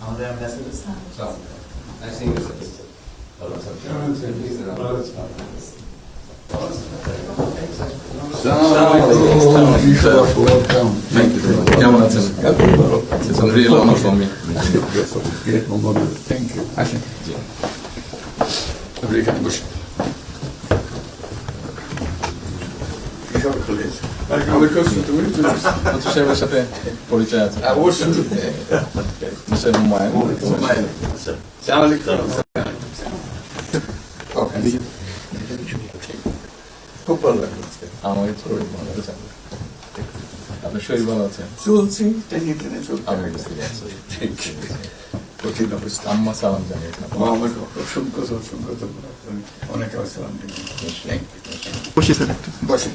আমাদের ambassador sir. Nice seeing you, sir. Hello, sir. কেমন আছেন? It's a real honor for me. Thank you. আসেন। আপনি এখানে বসুন। আমাদের কাছে তুমি মন্ত্রী সাহেবের সাথে পরিচয় আছে। অবশ্যই মিস্টার হুমায়ুন। খুব ভালো লাগলো। আমাকে শরীর ভালো আছে। আপনার শরীর ভালো আছে? চলছি টেনে টেনে চলছি। আমি বুঝতে পারছি। কঠিন অবস্থা। আম্মা সালাম জানিয়ে আমার অসংখ্য অনেক আসসালাম। বসি স্যার একটু। বসে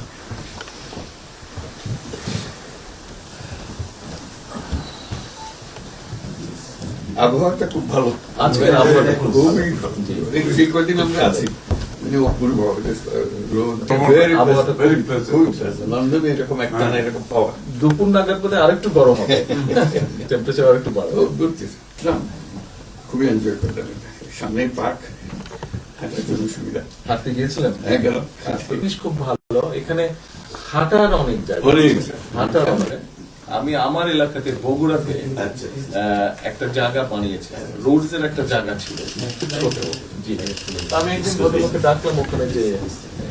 আবহাওয়াটা খুব ভালো। আজকের আবহাওয়াটা খুব ভালো। খুবই ভালো। এই কদিন আমরা আছি অপূর্ব আবহাওয়াটা লন্ডনে এরকম একটা এরকম পাওয়া দুপুর নাগাদ বোধহয় আরেকটু গরম হবে, টেম্পারেচার আরেকটু বাড়বে। খুবই এনজয় করলাম। সামনে পার্ক, হাঁটার জন্য সুবিধা। হাঁটতে গিয়েছিলেন? হ্যাঁ গেলাম। জিনিস খুব ভালো, এখানে হাঁটার অনেক জায়গা, হাঁটার অনেক। আমি আমার এলাকাতে বগুড়াতে একটা জায়গা বানিয়েছি, রোডস এর একটা জায়গা ছিল ছোট। জি, আমি একদিন ভদ্রলোককে ডাকলাম ওখানে যে